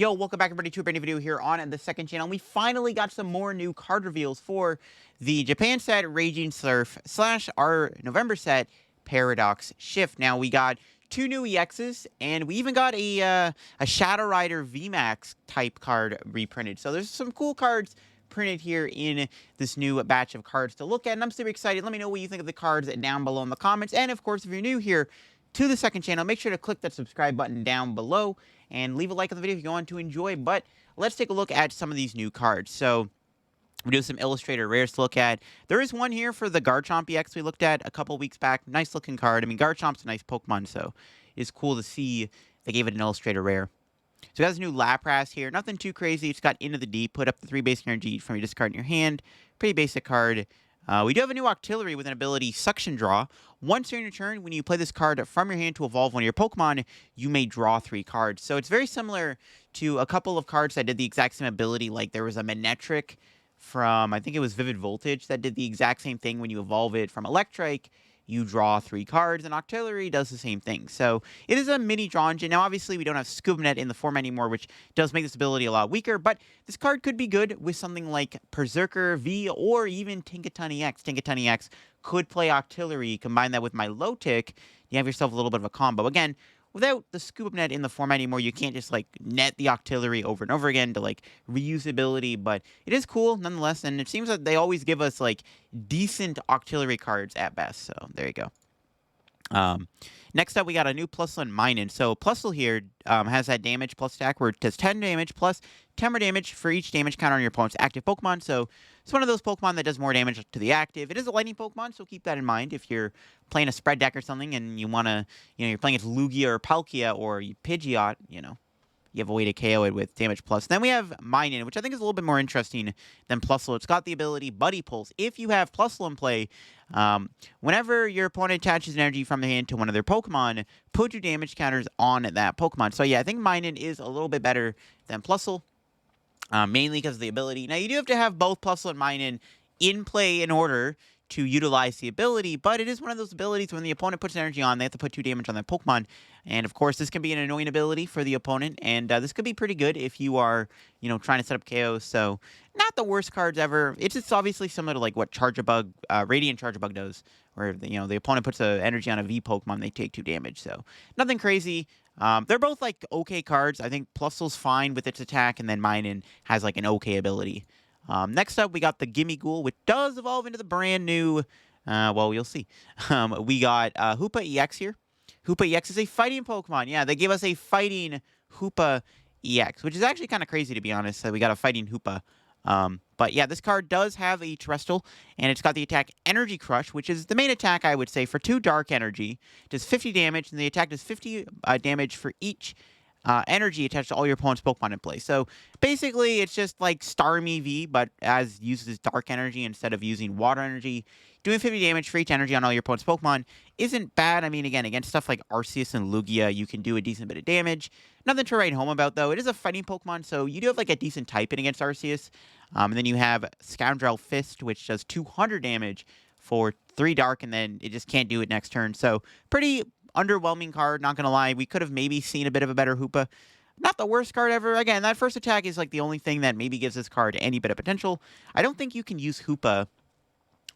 Yo, welcome back everybody to a brand new video here on the second channel. We finally got some more new card reveals for the Japan set Raging Surf / our November set Paradox Shift. Now we got two new EXs and we even got a Shadow Rider VMAX type card reprinted. So there's some cool cards printed here in this new batch of cards to look at, and I'm super excited. Let me know what you think of the cards down below in the comments, and of course if you're new here to the second channel, make sure to click that subscribe button down below and leave a like on the video if you want to enjoy. But let's take a look at some of these new cards. So we do some Illustrator rares to look at. There is one here for the Garchomp EX we looked at a couple weeks back. Nice looking card. I mean, Garchomp's a nice Pokemon, so it's cool to see they gave it an Illustrator rare. So we got this new Lapras here. Nothing too crazy. It's got Into the Deep. Put up the 3 basic energy from your discard in your hand. Pretty basic card. We do have a new Octillery with an ability Suction Draw. Once during your turn, when you play this card from your hand to evolve one of your Pokemon, you may draw 3 cards. So it's very similar to a couple of cards that did the exact same ability. Like there was a Manectric from, I think it was Vivid Voltage, that did the exact same thing. When you evolve it from Electrike, you draw 3 cards, and Octillery does the same thing. So it is a mini draw engine. Now, obviously, we don't have Scuba Net in the format anymore, which does make this ability a lot weaker, but this card could be good with something like Berserker V or even Tinkaton EX. Tinkaton EX could play Octillery. Combine that with my low tick, you have yourself a little bit of a combo. Again, without the Scoop Net in the format anymore, you can't just, like, net the Octillery over and over again to, like, reusability, but it is cool nonetheless, and it seems that they always give us, like, decent Octillery cards at best, so there you go. Next up, we got a new Plusle and Minun. So Plusle here has that damage plus attack where it does 10 damage plus 10 more damage for each damage counter on your opponent's active Pokemon. So it's one of those Pokemon that does more damage to the active. It is a lightning Pokemon, so keep that in mind if you're playing a spread deck or something and you want to, you're playing against Lugia or Palkia or Pidgeot, you have a way to KO it with damage plus. Then we have Minun, which I think is a little bit more interesting than Plusle. It's got the ability Buddy Pulse. If you have Plusle in play, whenever your opponent attaches an energy from the hand to one of their Pokemon, put your damage counters on that Pokemon. So yeah, I think Minun is a little bit better than Plusle, mainly because of the ability. Now, you do have to have both Plusle and Minun in play in order to utilize the ability, but it is one of those abilities when the opponent puts energy on, they have to put 2 damage on that Pokemon. And of course, this can be an annoying ability for the opponent, and this could be pretty good if you are, trying to set up KOs. So, not the worst cards ever. It's just obviously similar to like what Charjabug, Radiant Charjabug does, where the opponent puts energy on a V Pokemon, they take 2 damage. So, nothing crazy. They're both like okay cards. I think Plusle's fine with its attack, and then Minun has like an okay ability. Next up, we got the Gimme Ghoul, which does evolve into the brand new, well, you'll see. We got Hoopa EX here. Hoopa EX is a fighting Pokemon. Yeah, they gave us a fighting Hoopa EX, which is actually kind of crazy, to be honest. We got a fighting Hoopa. But yeah, this card does have a Terrestrial, and it's got the attack Energy Crush, which is the main attack, I would say, for 2 Dark Energy. It does 50 damage, and the attack does 50 damage for each energy attached to all your opponent's Pokemon in play. So basically, it's just like Starmie V, but uses dark energy instead of using water energy. Doing 50 damage for each energy on all your opponent's Pokemon isn't bad. I mean, again, against stuff like Arceus and Lugia, you can do a decent bit of damage. Nothing to write home about, though. It is a fighting Pokemon, so you do have like a decent typing against Arceus. And then you have Scoundrel Fist, which does 200 damage for 3 dark, and then it just can't do it next turn. So pretty underwhelming card, not gonna lie. We could have maybe seen a bit of a better Hoopa. Not the worst card ever. Again, that first attack is like the only thing that maybe gives this card any bit of potential. I don't think you can use Hoopa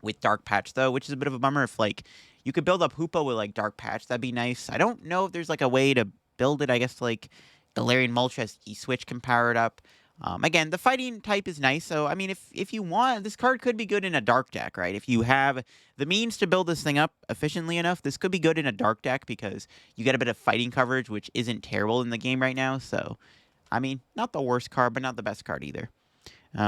with Dark Patch, though, which is a bit of a bummer. If like you could build up Hoopa with like Dark Patch, that'd be nice. I don't know if there's like a way to build it. I guess like Galarian Moltres E-Switch can power it up. Again, the fighting type is nice, so, I mean, if you want, this card could be good in a dark deck, right? If you have the means to build this thing up efficiently enough, this could be good in a dark deck because you get a bit of fighting coverage, which isn't terrible in the game right now, so, I mean, not the worst card, but not the best card either.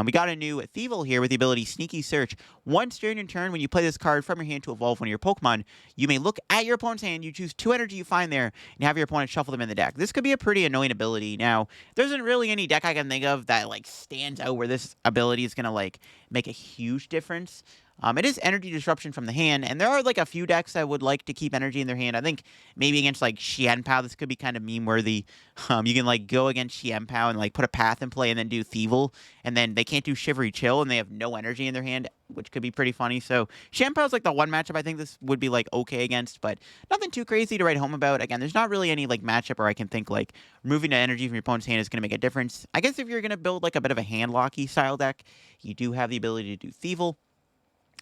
We got a new Thievul here with the ability Sneaky Search. Once during your turn, when you play this card from your hand to evolve one of your Pokemon, you may look at your opponent's hand, you choose 2 energy you find there, and have your opponent shuffle them in the deck. This could be a pretty annoying ability. Now, there isn't really any deck I can think of that, like, stands out where this ability is going to, like, make a huge difference. It is energy disruption from the hand, and there are like a few decks that would like to keep energy in their hand. I think maybe against like Xianpao, this could be kind of meme worthy. You can like go against Xianpao and like put a path in play and then do Thievel, and then they can't do Shivery Chill and they have no energy in their hand, which could be pretty funny. So Xianpao's like the one matchup I think this would be like okay against, but nothing too crazy to write home about. Again, there's not really any like matchup where I can think like removing the energy from your opponent's hand is going to make a difference. I guess if you're going to build like a bit of a hand locky style deck, you do have the ability to do Thievel.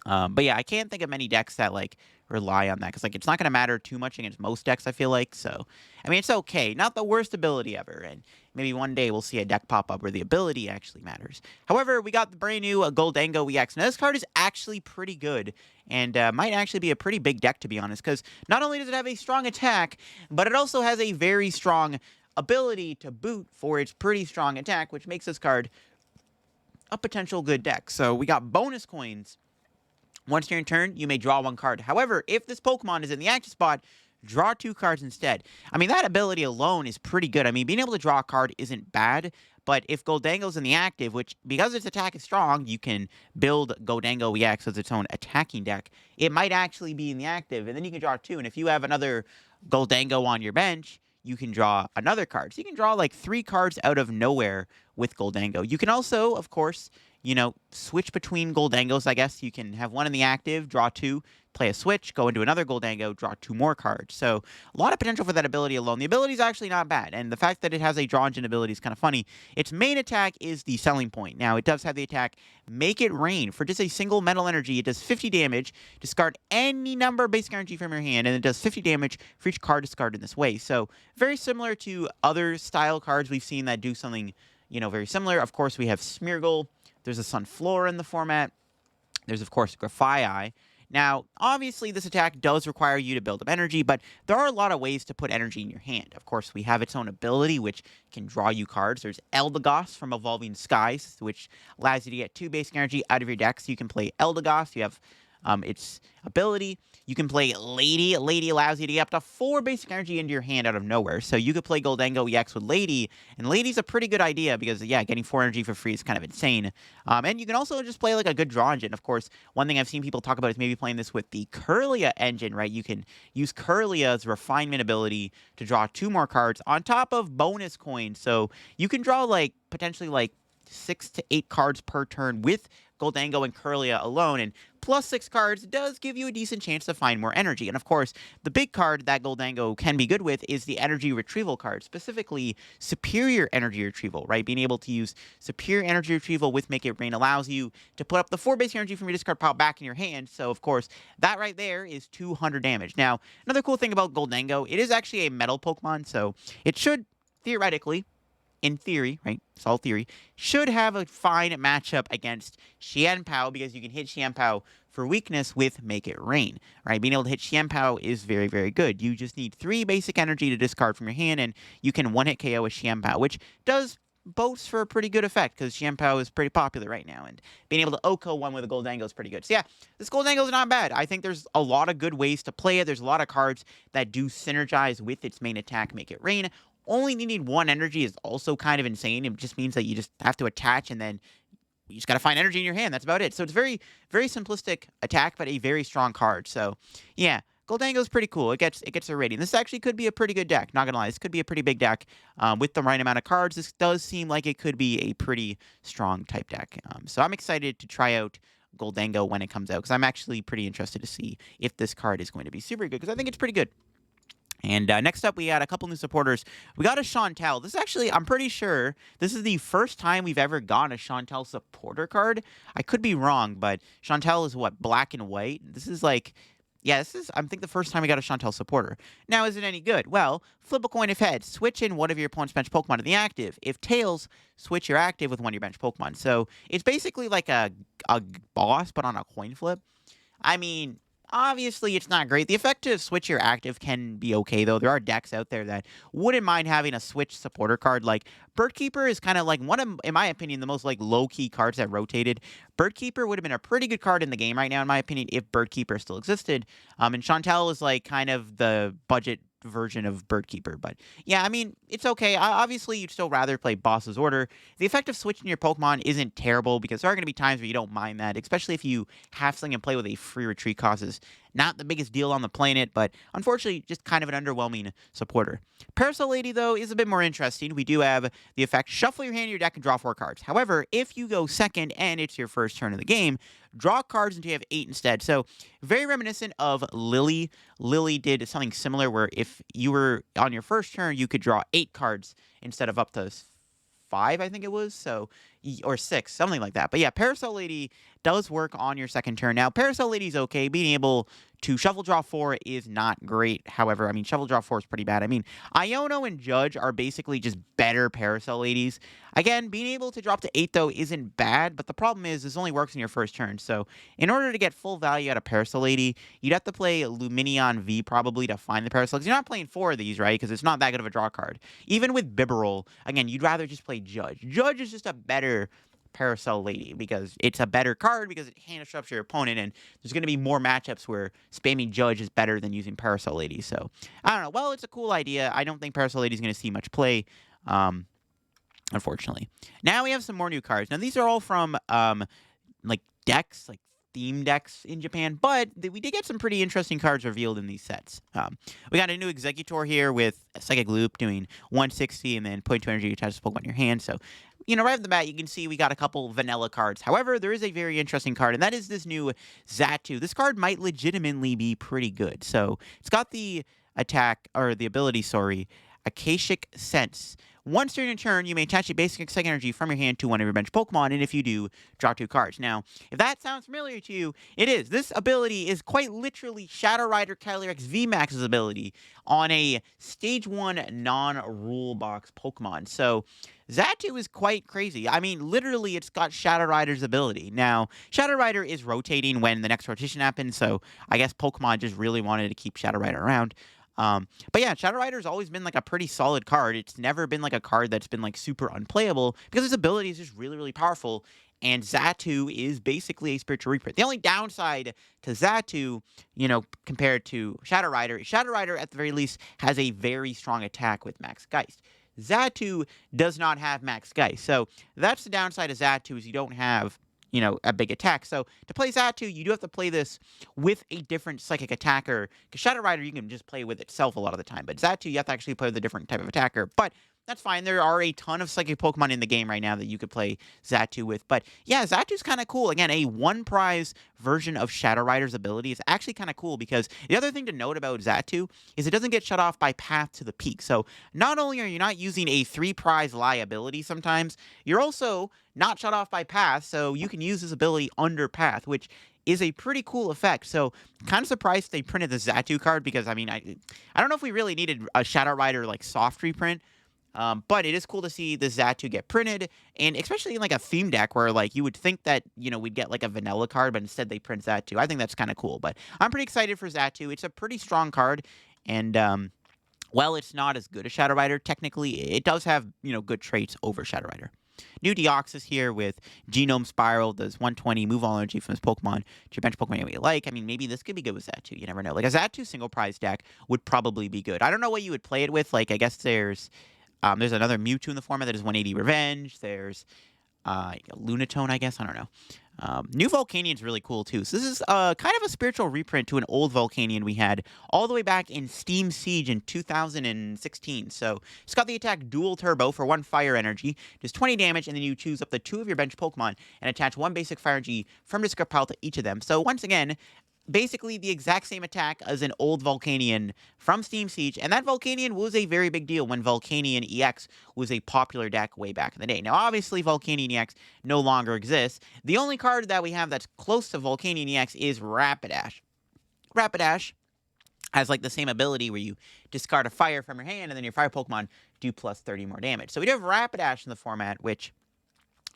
But yeah, I can't think of many decks that like rely on that because like it's not going to matter too much against most decks. I feel like so. I mean, it's okay, not the worst ability ever, and maybe one day we'll see a deck pop up where the ability actually matters. However, we got the brand new Gholdengo EX. Now this card is actually pretty good and might actually be a pretty big deck to be honest, because not only does it have a strong attack, but it also has a very strong ability to boot for its pretty strong attack, which makes this card a potential good deck. So we got bonus coins. Once during turn, you may draw one card. However, if this Pokemon is in the active spot, draw 2 cards instead. I mean, that ability alone is pretty good. I mean, being able to draw a card isn't bad, but if Gholdengo's in the active, which, because its attack is strong, you can build Gholdengo EX as its own attacking deck, it might actually be in the active, and then you can draw 2, and if you have another Gholdengo on your bench, you can draw another card. So you can draw like 3 cards out of nowhere with Gholdengo. You can also, of course, switch between Gholdengos, I guess. You can have one in the active, draw 2, play a switch, go into another Gholdengo, draw 2 more cards. So a lot of potential for that ability alone. The ability is actually not bad, and the fact that it has a draw engine ability is kind of funny. Its main attack is the selling point. Now, it does have the attack Make It Rain. For just a single metal energy, it does 50 damage. Discard any number of basic energy from your hand, and it does 50 damage for each card discarded in this way. So very similar to other style cards we've seen that do something, very similar. Of course, we have Smeargle. There's a Sunflora in the format. There's, of course, Grafaiai. Now, obviously, this attack does require you to build up energy, but there are a lot of ways to put energy in your hand. Of course, we have its own ability, which can draw you cards. There's Eldegoss from Evolving Skies, which allows you to get 2 basic energy out of your deck. So you can play Eldegoss. You have its ability. You can play Lady. Lady allows you to get up to 4 basic energy into your hand out of nowhere. So you could play Gholdengo EX with Lady, and Lady's a pretty good idea because, yeah, getting 4 energy for free is kind of insane. And you can also just play like a good draw engine. Of course, one thing I've seen people talk about is maybe playing this with the Kirlia engine, right? You can use Kirlia's refinement ability to draw 2 more cards on top of bonus coins. So you can draw like potentially like 6 to 8 cards per turn with Gholdengo and Kirlia alone, and plus 6 cards does give you a decent chance to find more energy. And of course, the big card that Gholdengo can be good with is the energy retrieval card, specifically superior energy retrieval, right? Being able to use superior energy retrieval with Make It Rain allows you to put up the 4 basic energy from your discard pile back in your hand. So of course, that right there is 200 damage. Now, another cool thing about Gholdengo, it is actually a metal Pokemon, so it should theoretically, in theory, right, it's all theory, should have a fine matchup against Xianpao because you can hit Xianpao for weakness with Make It Rain, right? Being able to hit Xianpao is very, very good. You just need 3 basic energy to discard from your hand, and you can one-hit KO with Xianpao, which does boast for a pretty good effect because Xianpao is pretty popular right now, and being able to OHKO one with a Gholdengo is pretty good. So yeah, this Gholdengo is not bad. I think there's a lot of good ways to play it. There's a lot of cards that do synergize with its main attack, Make It Rain. Only needing 1 energy is also kind of insane. It just means that you just have to attach and then you just got to find energy in your hand. That's about it. So it's very, very simplistic attack, but a very strong card. So yeah, Gholdengo is pretty cool. It gets a rating. This actually could be a pretty good deck. Not gonna lie, this could be a pretty big deck with the right amount of cards. This does seem like it could be a pretty strong type deck. So I'm excited to try out Gholdengo when it comes out because I'm actually pretty interested to see if this card is going to be super good because I think it's pretty good. And next up, we had a couple new supporters. We got a Chantel. This is actually, I'm pretty sure, this is the first time we've ever gotten a Chantel supporter card. I could be wrong, but Chantel is what, black and white? This is like, yeah, this is, I think, the first time we got a Chantel supporter. Now, is it any good? Well, flip a coin if heads. Switch in one of your opponent's bench Pokemon to the active. If tails, switch your active with one of your bench Pokemon. So it's basically like a boss, but on a coin flip. I mean, obviously, it's not great. The effect to switch your active can be okay, though. There are decks out there that wouldn't mind having a switch supporter card. Like, Birdkeeper is kind of like one of, in my opinion, the most like low-key cards that rotated. Birdkeeper would have been a pretty good card in the game right now, in my opinion, if Birdkeeper still existed. And Chantel is like kind of the budget version of Birdkeeper. But yeah, I mean, it's okay. Obviously, you'd still rather play Boss's Order. The effect of switching your Pokemon isn't terrible because there are going to be times where you don't mind that, especially if you have something and play with a free retreat causes. Not the biggest deal on the planet, but unfortunately, just kind of an underwhelming supporter. Parasol Lady, though, is a bit more interesting. We do have the effect shuffle your hand in your deck and draw 4 cards. However, if you go second and it's your first turn of the game, draw cards until you have 8 instead. So, very reminiscent of Lily. Lily did something similar where if you were on your first turn, you could draw 8 cards instead of up to 5, I think it was. So, or 6, something like that. But yeah, Parasol Lady does work on your second turn. Now, Parasol Lady's okay. Being able to shuffle draw 4 is not great. However, I mean, shuffle draw 4 is pretty bad. I mean, Iono and Judge are basically just better Parasol Ladies. Again, being able to drop to 8, though, isn't bad, but the problem is this only works in your first turn. So, in order to get full value out of Parasol Lady, you'd have to play Luminion V probably to find the Parasol. Because you're not playing 4 of these, right? Because it's not that good of a draw card. Even with Bibarel, again, you'd rather just play Judge. Judge is just a better Parasol Lady because it's a better card because it hand disrupts your opponent, and there's going to be more matchups where spamming Judge is better than using Parasol Lady. So, I don't know. Well, it's a cool idea. I don't think Parasol Lady is going to see much play, unfortunately. Now we have some more new cards. Now, these are all from, like, decks, like, theme decks in Japan, but we did get some pretty interesting cards revealed in these sets. We got a new Executor here with a Psychic Loop doing 160 and then 0.2 energy attached to Pokemon in your hand. So, you know, right off the bat, you can see we got a couple vanilla cards. However, there is a very interesting card, and that is this new Xatu. This card might legitimately be pretty good. So, it's got the attack, or the ability, sorry, Akashic Sense. Once during a turn, you may attach a basic Psychic Energy from your hand to one of your bench Pokemon, and if you do, draw 2 cards. Now, if that sounds familiar to you, it is. This ability is quite literally Shadow Rider Calyrex VMAX's ability on a Stage 1 non-rule box Pokemon. So, Xatu is quite crazy. I mean, literally, it's got Shadow Rider's ability. Now, Shadow Rider is rotating when the next rotation happens, so I guess Pokemon just really wanted to keep Shadow Rider around. But yeah, Shadow Rider's always been like a pretty solid card. It's never been like a card that's been like super unplayable because its ability is just really, really powerful. And Xatu is basically a spiritual reprint. The only downside to Xatu, you know, compared to Shadow Rider at the very least has a very strong attack with Max Geist. Xatu does not have Max Geist. So that's the downside of Xatu is you don't have, you know, a big attack. So to play Xatu, you do have to play this with a different psychic attacker. Because Shadow Rider, you can just play with itself a lot of the time. But Xatu, you have to actually play with a different type of attacker. But that's fine. There are a ton of psychic Pokemon in the game right now that you could play Xatu with. But yeah, Xatu's kind of cool. Again, a one-prize version of Shadow Rider's ability is actually kind of cool because the other thing to note about Xatu is it doesn't get shut off by Path to the Peak. So not only are you not using a 3-prize liability sometimes, you're also not shut off by Path, so you can use this ability under Path, which is a pretty cool effect. So kind of surprised they printed the Xatu card because, I mean, I don't know if we really needed a Shadow Rider, like, soft reprint. But it is cool to see the Xatu get printed, and especially in like a theme deck where like you would think that, you know, we'd get like a vanilla card, but instead they print Xatu. I think that's kind of cool, but I'm pretty excited for Xatu. It's a pretty strong card, and while it's not as good as Shadow Rider, technically it does have, you know, good traits over Shadow Rider. New Deoxys here with Genome Spiral, does 120, move all energy from this Pokemon to your bench Pokemon you like. I mean, maybe this could be good with Xatu. You never know. Like a Xatu single prize deck would probably be good. I don't know what you would play it with. Like, I guess there's another Mewtwo in the format that is 180 Revenge. There's Lunatone, I guess. I don't know. New Volcanion's really cool, too. So this is kind of a spiritual reprint to an old Volcanion we had all the way back in Steam Siege in 2016. So it's got the attack Dual Turbo for 1 Fire Energy, does 20 damage, and then you choose up to 2 of your bench Pokemon and attach 1 basic Fire Energy from your discard pile to each of them. So once again, basically the exact same attack as an old Volcanion from Steam Siege, and that Volcanion was a very big deal when Volcanion EX was a popular deck way back in the day. Now, obviously, Volcanion EX no longer exists. The only card that we have that's close to Volcanion EX is Rapidash. Rapidash has like the same ability where you discard a fire from your hand, and then your fire Pokemon do plus 30 more damage. So we do have Rapidash in the format, which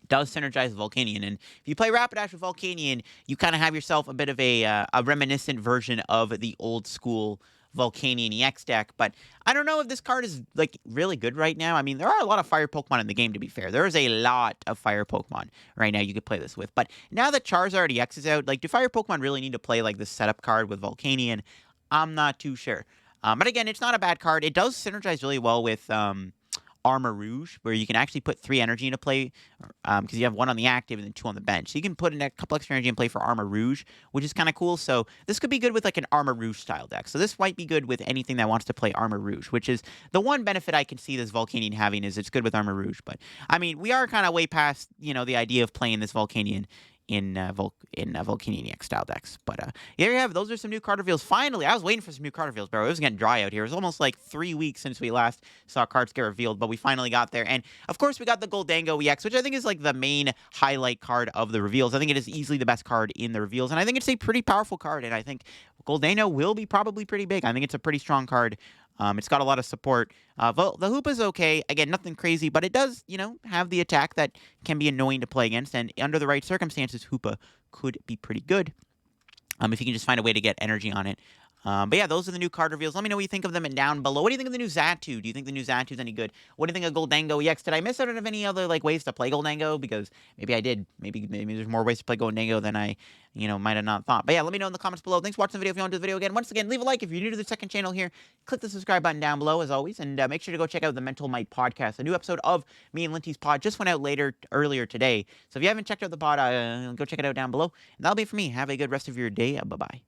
does synergize Volcanion, and if you play Rapidash with Volcanion, you kind of have yourself a bit of a reminiscent version of the old school Volcanion EX deck. But I don't know if this card is like really good right now. I mean, there are a lot of fire Pokemon in the game, to be fair. There is a lot of fire Pokemon right now you could play this with. But now that Charizard EX is out, like, do fire Pokemon really need to play like this setup card with Volcanion? I'm not too sure. But again, it's not a bad card. It does synergize really well with Armor Rouge, where you can actually put 3 energy into play, because you have 1 on the active and then 2 on the bench. So you can put in a couple extra energy in play for Armor Rouge, which is kind of cool. So this could be good with like an Armor Rouge style deck. So this might be good with anything that wants to play Armor Rouge, which is the one benefit I can see this Volcanion having, is it's good with Armor Rouge. But I mean, we are kind of way past, the idea of playing this Volcanion in Volcanion EX style decks. But here you have it. Those are some new card reveals. Finally, I was waiting for some new card reveals, bro. It was getting dry out here. It was almost like 3 weeks since we last saw cards get revealed, but we finally got there. And of course, we got the Gholdengo EX, which I think is like the main highlight card of the reveals. I think it is easily the best card in the reveals, and I think it's a pretty powerful card. And I think Gholdengo will be probably pretty big. I think it's a pretty strong card. It's got a lot of support. The Hoopa's okay. Again, nothing crazy, but it does, have the attack that can be annoying to play against. And under the right circumstances, Hoopa could be pretty good if you can just find a way to get energy on it. But yeah, those are the new card reveals. Let me know what you think of them down below. What do you think of the new Xatu? Do you think the new Xatu is any good? What do you think of Gholdengo EX? Did I miss out on any other ways to play Gholdengo? Because maybe I did. Maybe there's more ways to play Gholdengo than I might have not thought. But yeah, let me know in the comments below. Thanks for watching the video. If you want to do the video again, once again, leave a like if you're new to the second channel here. Click the subscribe button down below as always, and make sure to go check out the Mental Might podcast. A new episode of me and Linty's pod just went out earlier today. So if you haven't checked out the pod, go check it out down below. And that'll be it for me. Have a good rest of your day. Bye bye.